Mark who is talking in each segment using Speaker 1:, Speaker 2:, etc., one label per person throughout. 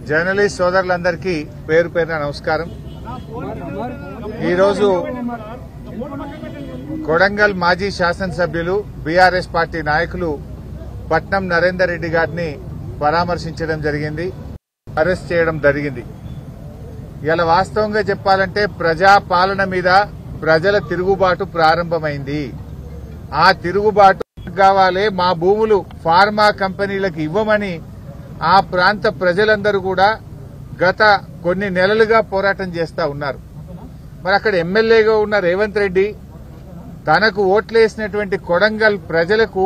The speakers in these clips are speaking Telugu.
Speaker 1: జర్నలిస్ట్ సోదరులందరికీ పేరు పేరున నమస్కారం. ఈరోజు కొడంగల్ మాజీ శాసనసభ్యులు బీఆర్ఎస్ పార్టీ నాయకులు పట్నం నరేందర్ రెడ్డి గారిని పరామర్శించడం జరిగింది, అరెస్ట్ చేయడం జరిగింది. ఇలా వాస్తవంగా చెప్పాలంటే ప్రజా పాలన మీద ప్రజల తిరుగుబాటు ప్రారంభమైంది. ఆ తిరుగుబాటు కావాలి, మా భూములు ఫార్మా కంపెనీలకు ఇవ్వమని ఆ ప్రాంత ప్రజలందరూ కూడా గత కొన్ని నెలలుగా పోరాటం చేస్తా ఉన్నారు. మరి అక్కడ ఎమ్మెల్యేగా ఉన్న రేవంత్ రెడ్డి తనకు ఓట్లేసినటువంటి కొడంగల్ ప్రజలకు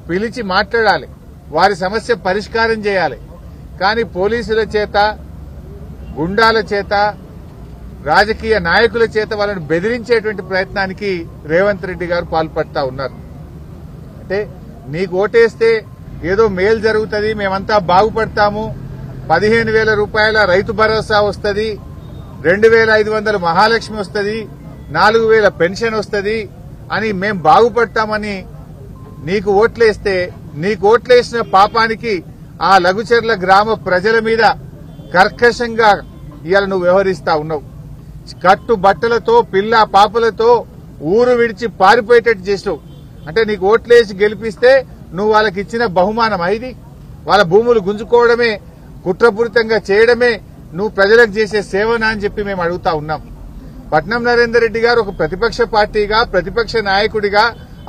Speaker 1: పిలిచి మాట్లాడాలి, వారి సమస్య పరిష్కారం చేయాలి. కానీ పోలీసుల చేత, గుండాల చేత, రాజకీయ నాయకుల చేత వాళ్ళని బెదిరించేటువంటి ప్రయత్నానికి రేవంత్ రెడ్డి గారు పాల్పడతా ఉన్నారు. అంటే నీకు ఓటేస్తే ఏదో మేలు జరుగుతుంది, మేమంతా బాగుపడతాము, 15,000 రూపాయల రైతు భరోసా వస్తుంది, 2,500 మహాలక్ష్మి వస్తుంది, 4,000 పెన్షన్ వస్తుంది అని మేం బాగుపడతామని నీకు ఓట్లేస్తే, నీకు ఓట్లేసిన పాపానికి ఆ లఘుచర్ల గ్రామ ప్రజల మీద కర్కశంగా ఇవాళ నువ్వు వ్యవహరిస్తా ఉన్నావు. కట్టు బట్టలతో, పిల్ల పాపలతో ఊరు విడిచి పారిపోయేటట్టు చేసావు. అంటే నీకు ఓట్లేసి గెలిపిస్తే నువ్వు వాళ్ళకి ఇచ్చిన బహుమానం ఇది? వాళ్ళ భూములు గుంజుకోవడమే, కుట్రపూరితంగా చేయడమే నువ్వు ప్రజలకు చేసే సేవనా అని చెప్పి మేము అడుగుతా ఉన్నాం. పట్నం నరేందర్ రెడ్డి గారు ఒక ప్రతిపక్ష పార్టీగా, ప్రతిపక్ష నాయకుడిగా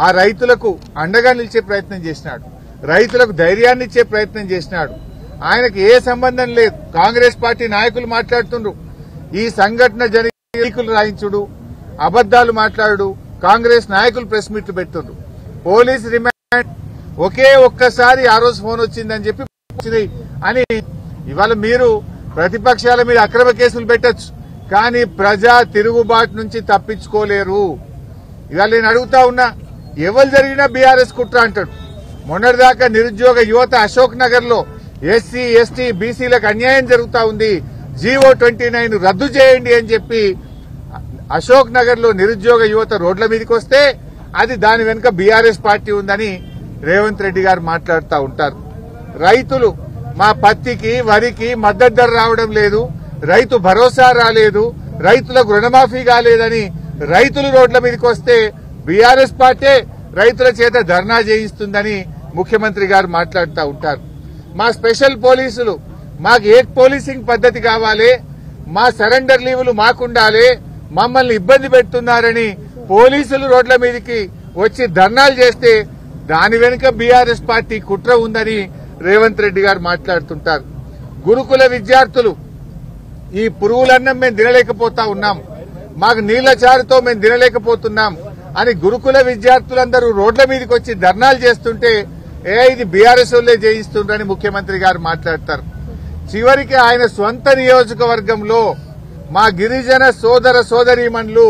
Speaker 1: ఆ రైతులకు అండగా నిలిచే ప్రయత్నం చేసినాడు, రైతులకు ధైర్యాన్ని ఇచ్చే ప్రయత్నం చేసినాడు. ఆయనకు ఏ సంబంధం లేదు. కాంగ్రెస్ పార్టీ నాయకులు మాట్లాడుతుండ్రు, ఈ సంఘటన జరిగికులు రాయించుడు, అబద్దాలు మాట్లాడు, కాంగ్రెస్ నాయకులు ప్రెస్ మీట్లు పెడుతుండ్రు. పోలీస్ రిమాండ్ ఒక్కసారి ఆ రోజు ఫోన్ వచ్చిందని చెప్పి అని ఇవాళ మీరు ప్రతిపక్షాల మీద అక్రమ కేసులు పెట్టచ్చు, కానీ ప్రజా తిరుగుబాటు నుంచి తప్పించుకోలేరు. ఇవాళ నేను అడుగుతా ఉన్నా, ఎవరు జరిగినా బీఆర్ఎస్ కుట్ర అంటాడు. మొన్నటిదాకా నిరుద్యోగ యువత అశోక్ నగర్ లో ఎస్సీ, ఎస్టీ, బీసీలకు అన్యాయం జరుగుతా ఉంది, జీవో 29 రద్దు చేయండి అని చెప్పి అశోక్ నగర్ లో నిరుద్యోగ యువత రోడ్ల మీదకి వస్తే అది దాని వెనుక బీఆర్ఎస్ పార్టీ ఉందని రేవంత్ రెడ్డి గారు మాట్లాడుతూ ఉంటారు. రైతులు మా పత్తికి, వరికి మద్దతు ధర రావడం లేదు, రైతు భరోసా రాలేదు, రైతులకు రుణమాఫీ కాలేదని రైతులు రోడ్ల మీదకి వస్తే బీఆర్ఎస్ పార్టీ రైతుల చేత ధర్నా చేయిస్తుందని ముఖ్యమంత్రి గారు మాట్లాడుతూ ఉంటారు. మా స్పెషల్ పోలీసులు, మాకు ఏక్ పోలీసింగ్ పద్ధతి కావాలి, మా సరెండర్ లీవులు మాకుండాలి, మమ్మల్ని ఇబ్బంది పెడుతున్నారని పోలీసులు రోడ్ల మీదకి వచ్చి ధర్నాలు చేస్తే దాని వెనుక బీఆర్ఎస్ పార్టీ కుట్ర ఉందని రేవంత్ రెడ్డి గారు మాట్లాడుతుంటారు. గురుకుల విద్యార్థులు ఈ పురుగులన్నం మేము తినలేకపోతా ఉన్నాం, మాకు నీళ్ల చారుతో మేము తినలేకపోతున్నాం అని గురుకుల విద్యార్థులందరూ రోడ్ల మీదకి వచ్చి ధర్నాలు చేస్తుంటే ఇది బీఆర్ఎస్ వాళ్ళే చేయిస్తుండ్రని ముఖ్యమంత్రి గారు మాట్లాడతారు. చివరికి ఆయన స్వంత నియోజకవర్గంలో మా గిరిజన సోదర సోదరీమణులు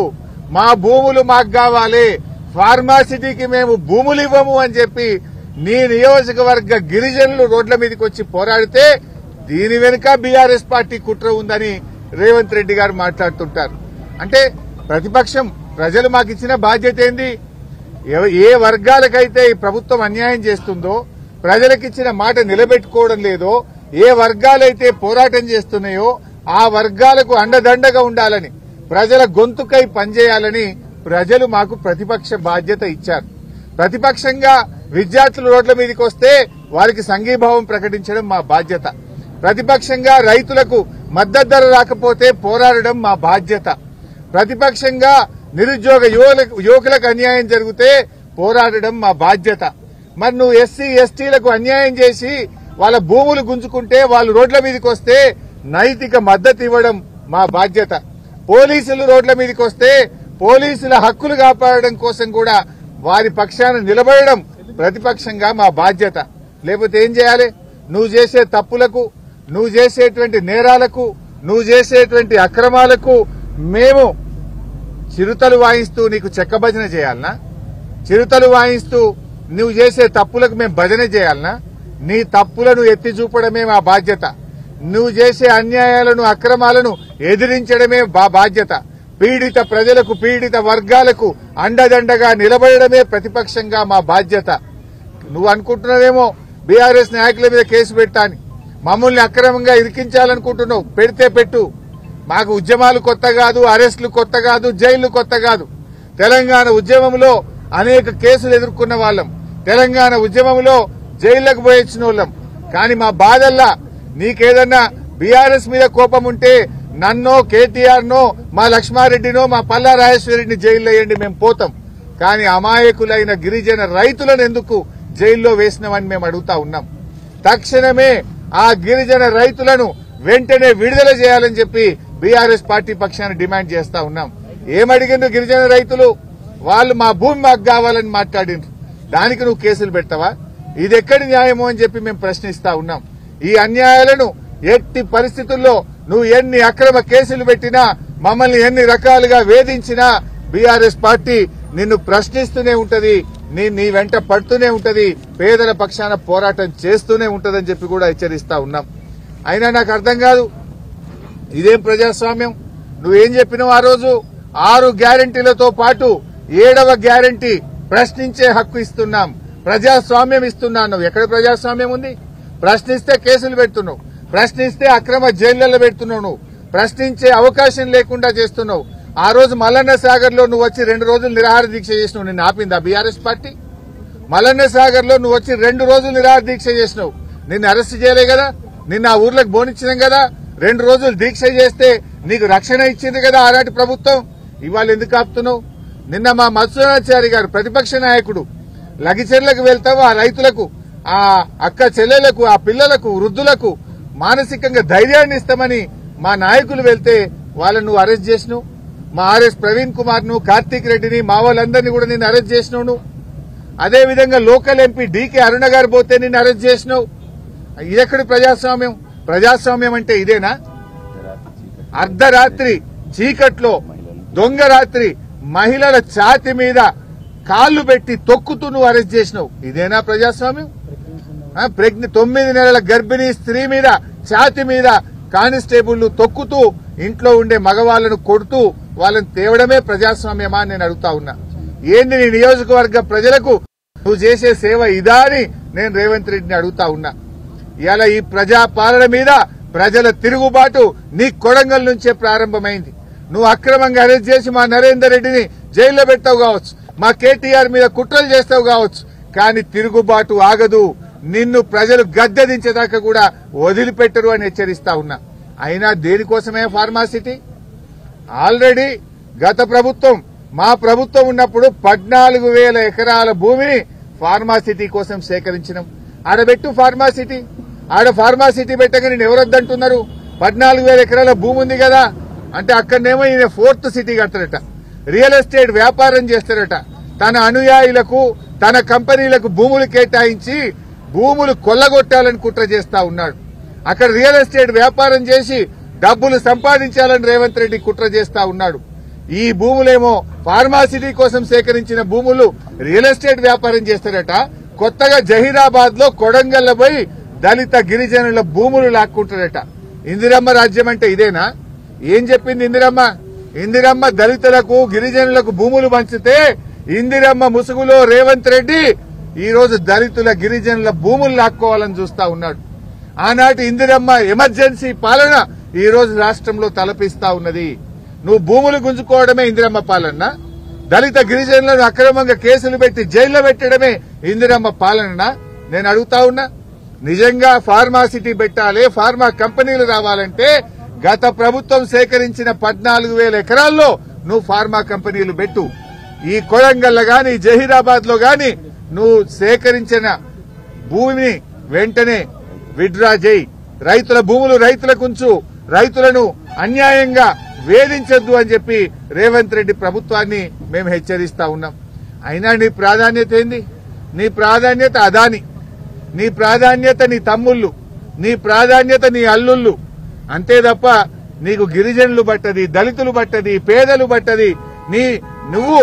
Speaker 1: మా భూములు మాకు కావాలి, ఫార్మాసిటీకి మేము భూములు ఇవ్వము అని చెప్పి నీ నియోజకవర్గ గిరిజనులు రోడ్ల మీదకి వచ్చి పోరాడితే దీని వెనుక బీఆర్ఎస్ పార్టీ కుట్ర ఉందని రేవంత్ రెడ్డి గారు మాట్లాడుతుంటారు. అంటే ప్రతిపక్షం, ప్రజలు మాకు ఇచ్చిన బాధ్యత ఏంది? ఏ వర్గాలకైతే ఈ ప్రభుత్వం అన్యాయం చేస్తుందో, ప్రజలకిచ్చిన మాట నిలబెట్టుకోవడం లేదో, ఏ వర్గాలైతే పోరాటం చేస్తున్నాయో ఆ వర్గాలకు అండదండగా ఉండాలని, ప్రజల గొంతుకై పనిచేయాలని ప్రజలు మాకు ప్రతిపక్ష బాధ్యత ఇచ్చారు. ప్రతిపక్షంగా విద్యార్థులు రోడ్ల మీదకి వస్తే వారికి సంఘీభావం ప్రకటించడం మా బాధ్యత. ప్రతిపక్షంగా రైతులకు మద్దతు ధర రాకపోతే పోరాడడం మా బాధ్యత. ప్రతిపక్షంగా నిరుద్యోగ యువకులకు అన్యాయం జరిగితే పోరాడడం మా బాధ్యత. మరి నువ్వు ఎస్సీ, ఎస్టీలకు అన్యాయం చేసి వాళ్ళ భూములు గుంజుకుంటే, వాళ్ళు రోడ్ల మీదకి వస్తే నైతిక మద్దతు ఇవ్వడం మా బాధ్యత. పోలీసులు రోడ్ల మీదకి వస్తే పోలీసుల హక్కులు కాపాడడం కోసం కూడా వారి పక్షాన నిలబడడం ప్రతిపక్షంగా మా బాధ్యత. లేకపోతే ఏం చేయాలి? నువ్వు చేసే తప్పులకు, నువ్వు చేసేటువంటి నేరాలకు, నువ్వు చేసేటువంటి అక్రమాలకు మేము చిరుతలు వాయిస్తూ నీకు చెక్క భజన చేయాలనా? చిరుతలు వాయిస్తూ నువ్వు చేసే తప్పులకు మేము భజన చేయాలనా? నీ తప్పులను ఎత్తి చూపడమే మా బాధ్యత. నువ్వు చేసే అన్యాయాలను, అక్రమాలను ఎదిరించడమే మా బాధ్యత. పీడిత ప్రజలకు, పీడిత వర్గాలకు అండదండగా నిలబడమే ప్రతిపక్షంగా మా బాధ్యత. నువ్వు అనుకుంటున్నావేమో బీఆర్ఎస్ నాయకుల మీద కేసు పెట్టాని. మమ్మల్ని అక్రమంగా ఇరికించాలనుకుంటున్నావు, పెడితే పెట్టు. మాకు ఉద్యమాలు కొత్త కాదు, అరెస్టులు కొత్త కాదు, జైళ్లు కొత్త కాదు. తెలంగాణ ఉద్యమంలో అనేక కేసులు ఎదుర్కొన్న వాళ్ళం, తెలంగాణ ఉద్యమంలో జైళ్లకు పోయొచ్చిన వాళ్ళం. కానీ మా బాధల్లా నీకేదన్నా బీఆర్ఎస్ మీద కోపం ఉంటే నన్నో, కేటీఆర్ నో, మా లక్ష్మారెడ్డినో, మా పల్లా రాజేశ్వరరెడ్డిని జైల్లో వేయండి, మేము పోతాం. కానీ అమాయకులైన గిరిజన రైతులను ఎందుకు జైల్లో వేసినామని మేము అడుగుతా ఉన్నాం. తక్షణమే ఆ గిరిజన రైతులను వెంటనే విడుదల చేయాలని చెప్పి బీఆర్ఎస్ పార్టీ పక్షాన్ని డిమాండ్ చేస్తా ఉన్నాం. ఏమడిగిండ్రు గిరిజన రైతులు? వాళ్ళు మా భూమి మాకు కావాలని మాట్లాడిండ్రు. దానికి నువ్వు కేసులు పెడతావా? ఇది ఎక్కడి న్యాయమో అని చెప్పి మేము ప్రశ్నిస్తా ఉన్నాం. ఈ అన్యాయాలను ఎట్టి పరిస్థితుల్లో నువ్వు ఎన్ని అక్రమ కేసులు పెట్టినా, మమ్మల్ని ఎన్ని రకాలుగా వేధించినా బీఆర్ఎస్ పార్టీ నిన్ను ప్రశ్నిస్తూనే ఉంటది, నీ వెంట పడుతూనే ఉంటది, పేదల పక్షాన పోరాటం చేస్తూనే ఉంటదని చెప్పి కూడా హెచ్చరిస్తా ఉన్నాం. అయినా నాకు అర్థం కాదు, ఇదేం ప్రజాస్వామ్యం? నువ్వేం చెప్పినావు ఆ రోజు? 6 గ్యారంటీలతో పాటు 7వ గ్యారంటీ ప్రశ్నించే హక్కు ఇస్తున్నాం, ప్రజాస్వామ్యం ఇస్తున్నాను. ఎక్కడ ప్రజాస్వామ్యం ఉంది? ప్రశ్నిస్తే కేసులు పెడుతున్నావు, ప్రశ్నిస్తే అక్రమ జైళ్లలో పెడుతున్నావు, నువ్వు ప్రశ్నించే అవకాశం లేకుండా చేస్తున్నావు. ఆ రోజు మల్లన్న సాగర్ లో నువ్వు వచ్చి 2 రోజులు నిరాహార దీక్ష చేసినావు, నిన్ను ఆపిందా బీఆర్ఎస్ పార్టీ? మల్లన్న సాగర్ లో నువ్వు వచ్చి 2 రోజులు నిరాహార దీక్ష చేసినావు, నిన్ను అరెస్ట్ చేయలే కదా? నిన్న ఆ ఊర్లకు బోనిచ్చినాం కదా? 2 రోజులు దీక్ష చేస్తే నీకు రక్షణ ఇచ్చింది కదా ఆనాటి ప్రభుత్వం. ఇవాళ ఎందుకు ఆపుతున్నావు? నిన్న మా మత్స్యనాచారి గారు ప్రతిపక్ష నాయకుడు లగిచెర్లకు వెళ్తావు, ఆ రైతులకు, ఆ అక్క చెల్లెలకు, ఆ పిల్లలకు, వృద్ధులకు మానసికంగా ధైర్యాన్ని ఇస్తామని మా నాయకులు వెళ్తే వాళ్ళను నువ్వు అరెస్ట్ చేసినావు. మా ఆర్ఎస్ ప్రవీణ్ కుమార్ ను, కార్తీక్ రెడ్డిని, మా వాళ్ళందరినీ కూడా నిన్ను అరెస్ట్ చేసినావు నువ్వు. అదేవిధంగా లోకల్ ఎంపీ డీకే అరుణ గారు పోతే నిన్ను అరెస్ట్ చేసినావు. ఇదెక్కడి ప్రజాస్వామ్యం? ప్రజాస్వామ్యం అంటే ఇదేనా? అర్ధరాత్రి చీకట్లో దొంగ రాత్రి మహిళల ఛాతి మీద కాళ్లు పెట్టి తొక్కుతూ నువ్వు అరెస్ట్ చేసినావు. ఇదేనా ప్రజాస్వామ్యం? 9 నెలల గర్భిణీ స్త్రీ మీద ఛాతి మీద కానిస్టేబుళ్లు తొక్కుతూ ఇంట్లో ఉండే మగవాళ్లను కొడుతూ వాళ్ళని తేవడమే ప్రజాస్వామ్యమా అని నేను అడుగుతా ఉన్నా. ఏంది నీ నియోజకవర్గ ప్రజలకు నువ్వు చేసే సేవ ఇదా అని నేను రేవంత్ రెడ్డిని అడుగుతా ఉన్నా. ఇవాళ ఈ ప్రజా పాలన మీద ప్రజల తిరుగుబాటు నీ కొడంగల్ నుంచే ప్రారంభమైంది. నువ్వు అక్రమంగా అరెస్ట్ చేసి మా నరేందర్ రెడ్డిని జైల్లో పెట్టావు కావచ్చు, మా కేటీఆర్ మీద కుట్రలు చేస్తావు కావచ్చు, కానీ తిరుగుబాటు ఆగదు. నిన్ను ప్రజలు గద్దెదించేదాకా కూడా వదిలిపెట్టరు అని హెచ్చరిస్తా ఉన్నా. అయినా దేనికోసమే ఫార్మాసిటీ? ఆల్రెడీ గత ప్రభుత్వం, మా ప్రభుత్వం ఉన్నప్పుడు 14,000 ఎకరాల భూమిని ఫార్మాసిటీ కోసం సేకరించినాం. ఆడబెట్టు ఫార్మాసిటీ, ఆడ ఫార్మాసిటీ పెట్టగా నేను ఎవరొద్దంటున్నారు? 14,000 ఎకరాల భూమి ఉంది కదా అంటే అక్కడనేమో ఈయన 4th సిటీ కడతారట, రియల్ ఎస్టేట్ వ్యాపారం చేస్తారట, తన అనుయాయులకు, తన కంపెనీలకు భూములు కేటాయించి భూములు కొల్లగొట్టాలని కుట్ర చేస్తా ఉన్నాడు. అక్కడ రియల్ ఎస్టేట్ వ్యాపారం చేసి డబ్బులు సంపాదించాలని రేవంత్ రెడ్డి కుట్ర చేస్తా ఉన్నాడు. ఈ భూములేమో ఫార్మాసిటీ కోసం సేకరించిన భూములు రియల్ ఎస్టేట్ వ్యాపారం చేస్తారట. కొత్తగా జహీరాబాద్ లో కొడంగల్ల పోయి దళిత గిరిజనుల భూములు లాక్కుంటారట. ఇందిరమ్మ రాజ్యం అంటే ఇదేనా? ఏం చెప్పింది ఇందిరమ్మ? ఇందిరమ్మ దళితులకు, గిరిజనులకు భూములు పంచితే ఇందిరమ్మ ముసుగులో రేవంత్ రెడ్డి ఈ రోజు దళితుల, గిరిజనుల భూములు లాక్కోవాలని చూస్తా ఉన్నాడు. ఆనాటి ఇందిరమ్మ ఎమర్జెన్సీ పాలన ఈ రోజు రాష్ట్రంలో తలపిస్తా ఉన్నది. నువ్వు భూములు గుంజుకోవడమే ఇందిరమ్మ పాలన? దళిత గిరిజనులను అక్రమంగా కేసులు పెట్టి జైల్లో పెట్టడమే ఇందిరమ్మ పాలన? నేను అడుగుతా ఉన్నా. నిజంగా ఫార్మాసిటీ పెట్టాలి, ఫార్మా కంపెనీలు రావాలంటే గత ప్రభుత్వం సేకరించిన 14,000 ఎకరాల్లో నువ్వు ఫార్మా కంపెనీలు పెట్టు. ఈ కొడంగల్ గాని, జహీరాబాద్ లో గాని నువ్వు సేకరించిన భూమిని వెంటనే విత్డ్రా చేయి. రైతుల భూములు రైతులకు ఉంచు, రైతులను అన్యాయంగా వేధించొద్దు అని చెప్పి రేవంత్ రెడ్డి ప్రభుత్వాన్ని మేము హెచ్చరిస్తా ఉన్నాం. అయినా నీ ప్రాధాన్యత ఏంది? నీ ప్రాధాన్యత అదాని, నీ ప్రాధాన్యత నీ తమ్ముళ్ళు, నీ ప్రాధాన్యత నీ అల్లుళ్ళు. అంతే తప్ప నీకు గిరిజనులు పట్టది, దళితులు పట్టది, పేదలు పట్టది. నువ్వు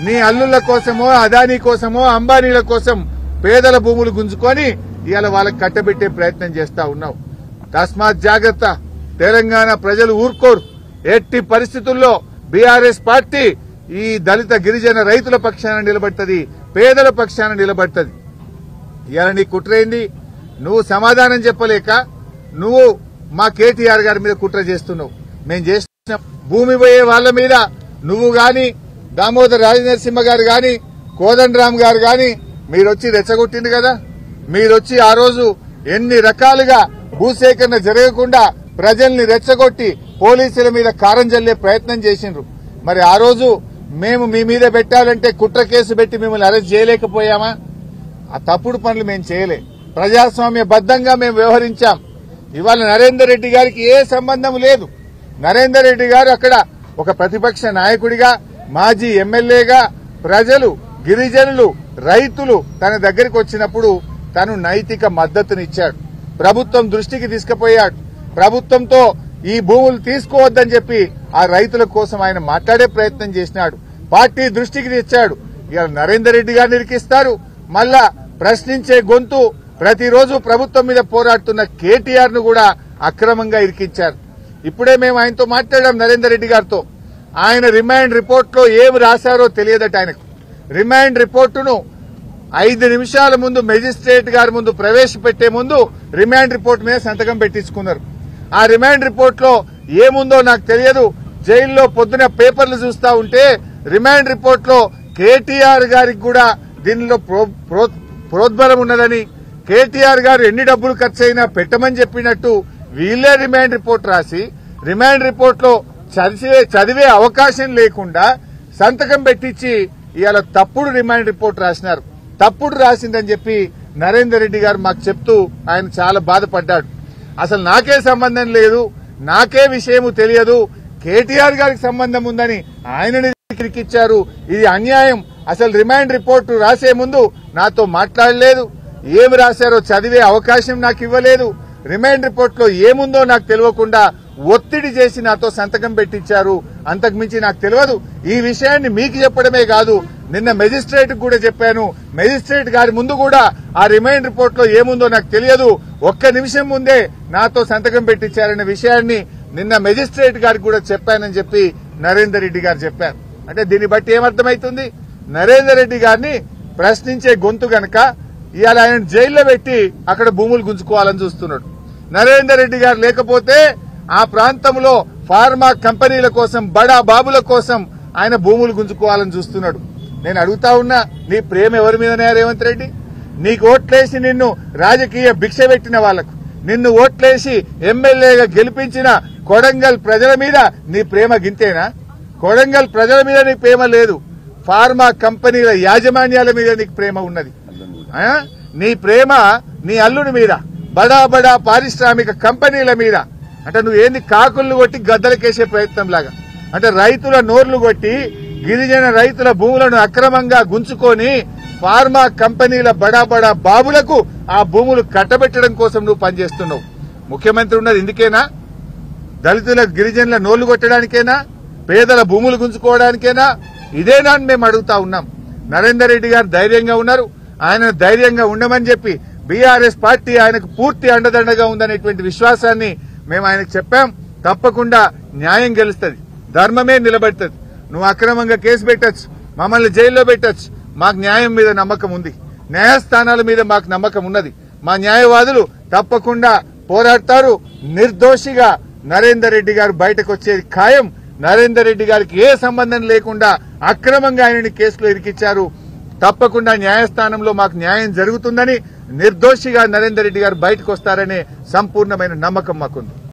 Speaker 1: నీ అల్లుళ్ల కోసమో, అదానీ కోసమో, అంబానీల కోసం పేదల భూములు గుంజుకొని ఇవాళ వాళ్ళకి కట్టబెట్టే ప్రయత్నం చేస్తా ఉన్నావు. తస్మాత్ జాగ్రత్త. తెలంగాణ ప్రజలు ఊరుకోరు. ఎట్టి పరిస్థితుల్లో బీఆర్ఎస్ పార్టీ ఈ దళిత గిరిజన రైతుల పక్షాన నిలబడుతుంది, పేదల పక్షాన నిలబడుతుంది. ఇవాళ నీ కుట్రేంది? నువ్వు సమాధానం చెప్పలేక నువ్వు మా కేటీఆర్ గారి మీద కుట్ర చేస్తున్నావు. మేము చేసిన భూమి పోయే వాళ్ళ మీద నువ్వు గాని దామోదర్ రాజనరసింహ గారు గాని కోదండరామ్ గారు గాని మీరొచ్చి రెచ్చగొట్టింది కదా. మీరొచ్చి ఆ రోజు ఎన్ని రకాలుగా భూసేకరణ జరగకుండా ప్రజల్ని రెచ్చగొట్టి పోలీసుల మీద కారం జల్లే ప్రయత్నం చేసిండ్రు. మరి ఆ రోజు మేము మీ మీద పెట్టాలంటే కుట్ర కేసు పెట్టి మిమ్మల్ని అరెస్ట్ చేయలేకపోయామా? ఆ తప్పుడు పనులు మేము చేయలే. ప్రజాస్వామ్య బద్దంగా మేము వ్యవహరించాం. ఇవాళ నరేందర్ రెడ్డి గారికి ఏ సంబంధం లేదు. నరేందర్ రెడ్డి గారు అక్కడ ఒక ప్రతిపక్ష నాయకుడిగా, మాజీ ఎమ్మెల్యేగా ప్రజలు, గిరిజనులు, రైతులు తన దగ్గరికి వచ్చినప్పుడు తను నైతిక మద్దతునిచ్చాడు. ప్రభుత్వం దృష్టికి తీసుకుపోయాడు. ప్రభుత్వంతో ఈ భూములు తీసుకోవద్దని చెప్పి ఆ రైతుల కోసం ఆయన మాట్లాడే ప్రయత్నం చేసినాడు. పార్టీ దృష్టికి తెచ్చాడు. ఇవాళ నరేందర్ రెడ్డి గారిని ఇరికిస్తారు. మళ్ళా ప్రశ్నించే గొంతు ప్రతిరోజు ప్రభుత్వం మీద పోరాడుతున్న కేటీఆర్ ను కూడా అక్రమంగా ఇరికించారు. ఇప్పుడే మేము ఆయనతో మాట్లాడాం, నరేందర్ రెడ్డి గారితో. ఆయన రిమాండ్ రిపోర్ట్ లో ఏమి రాశారో తెలియదట ఆయనకు. రిమాండ్ రిపోర్టును 5 నిమిషాల ముందు మెజిస్ట్రేట్ గారి ముందు ప్రవేశపెట్టే ముందు రిమాండ్ రిపోర్ట్ మీద సంతకం పెట్టించుకున్నారు. ఆ రిమాండ్ రిపోర్ట్ లో ఏముందో నాకు తెలియదు. జైల్లో పొద్దున పేపర్లు చూస్తా ఉంటే రిమాండ్ రిపోర్ట్ లో కేటీఆర్ గారికి కూడా దీనిలో ప్రోద్బలం ఉన్నదని, కేటీఆర్ గారు ఎన్ని డబ్బులు ఖర్చయినా పెట్టమని చెప్పినట్టు వీళ్లే రిమాండ్ రిపోర్ట్ రాసి రిమాండ్ రిపోర్ట్ లో చదివే అవకాశం లేకుండా సంతకం పెట్టించి ఇవాళ తప్పుడు రిమాండ్ రిపోర్ట్ రాసినారు. తప్పుడు రాసిందని చెప్పి నరేందర్ రెడ్డి గారు మాకు చెప్తూ ఆయన చాలా బాధపడ్డాడు. అసలు నాకే సంబంధం లేదు, నాకే విషయము తెలియదు, కేటీఆర్ గారికి సంబంధం ఉందని ఆయనని ఇరికిచ్చారు. ఇది అన్యాయం. అసలు రిమాండ్ రిపోర్టు రాసే ముందు నాతో మాట్లాడలేదు, ఏమి రాశారో చదివే అవకాశం నాకు ఇవ్వలేదు, రిమాండ్ రిపోర్ట్ లో ఏముందో నాకు తెలియకుండా ఒత్తిడి చేసి నాతో సంతకం పెట్టించారు. అంతకుమించి నాకు తెలియదు. ఈ విషయాన్ని మీకు చెప్పడమే కాదు, నిన్న మెజిస్ట్రేట్ కూడా చెప్పాను. మెజిస్ట్రేట్ గారి ముందు కూడా ఆ రిమాండ్ రిపోర్ట్ లో ఏముందో నాకు తెలియదు, ఒక్క నిమిషం ముందే నాతో సంతకం పెట్టించారనే విషయాన్ని నిన్న మెజిస్ట్రేట్ గారికి కూడా చెప్పానని చెప్పి నరేందర్ రెడ్డి గారు చెప్పారు. అంటే దీన్ని బట్టి ఏమర్థమవుతుంది? నరేందర్ రెడ్డి గారిని ప్రశ్నించే గొంతు గనక ఇవాళ ఆయన జైల్లో పెట్టి అక్కడ భూములు గుంజుకోవాలని చూస్తున్నాడు. నరేందర్ రెడ్డి గారు లేకపోతే ఆ ప్రాంతంలో ఫార్మా కంపెనీల కోసం, బడా బాబుల కోసం ఆయన భూములు గుంజుకోవాలని చూస్తున్నాడు. నేను అడుగుతా ఉన్నా, నీ ప్రేమ ఎవరి మీదనే రేవంత్ రెడ్డి? నీకు ఓట్లేసి నిన్ను రాజకీయ భిక్ష పెట్టిన వాళ్లకు, నిన్ను ఓట్లేసి ఎమ్మెల్యేగా గెలిపించిన కొడంగల్ ప్రజల మీద నీ ప్రేమ గింతేనా? కొడంగల్ ప్రజల మీద నీకు ప్రేమ లేదు, ఫార్మా కంపెనీల యాజమాన్యాల మీద నీకు ప్రేమ ఉన్నది. నీ ప్రేమ నీ అల్లుడి మీద, బడా బడా పారిశ్రామిక కంపెనీల మీద. అంటే నువ్వేంది కాకులను కొట్టి గద్దలకేసే ప్రయత్నం లాగా, అంటే రైతుల నోర్లు కొట్టి గిరిజన రైతుల భూములను అక్రమంగా గుంచుకొని ఫార్మా కంపెనీల బడా బడా బాబులకు ఆ భూములు కట్టబెట్టడం కోసం నువ్వు పనిచేస్తున్నావు. ముఖ్యమంత్రి ఉన్నది ఇందుకేనా? దళితుల గిరిజనుల నోళ్లు కొట్టడానికేనా? పేదల భూములు గుంజుకోవడానికేనా? ఇదేనా అని మేము అడుగుతా ఉన్నాం. నరేందర్ రెడ్డి గారు ధైర్యంగా ఉన్నారు. ఆయన ధైర్యంగా ఉండమని చెప్పి బీఆర్ఎస్ పార్టీ ఆయనకు పూర్తి అండదండగా ఉందనేటువంటి విశ్వాసాన్ని మేము ఆయనకు చెప్పాం. తప్పకుండా న్యాయం గెలుస్తుంది, ధర్మమే నిలబడుతుంది. నువ్వు అక్రమంగా కేసు పెట్టచ్చు, మమ్మల్ని జైల్లో పెట్టచ్చు, మాకు న్యాయం మీద నమ్మకం ఉంది, న్యాయస్థానాల మీద మాకు నమ్మకం ఉన్నది. మా న్యాయవాదులు తప్పకుండా పోరాడతారు. నిర్దోషిగా నరేందర్ రెడ్డి గారు బయటకు వచ్చేది ఖాయం. నరేందర్ రెడ్డి గారికి ఏ సంబంధం లేకుండా అక్రమంగా ఆయనని కేసులో ఇరికిచ్చారు. తప్పకుండా న్యాయస్థానంలో మాకు న్యాయం జరుగుతుందని, నిర్దోషిగా నరేందర్ రెడ్డి గారు బయటకు వస్తారనే సంపూర్ణమైన నమ్మకం మాకుంది.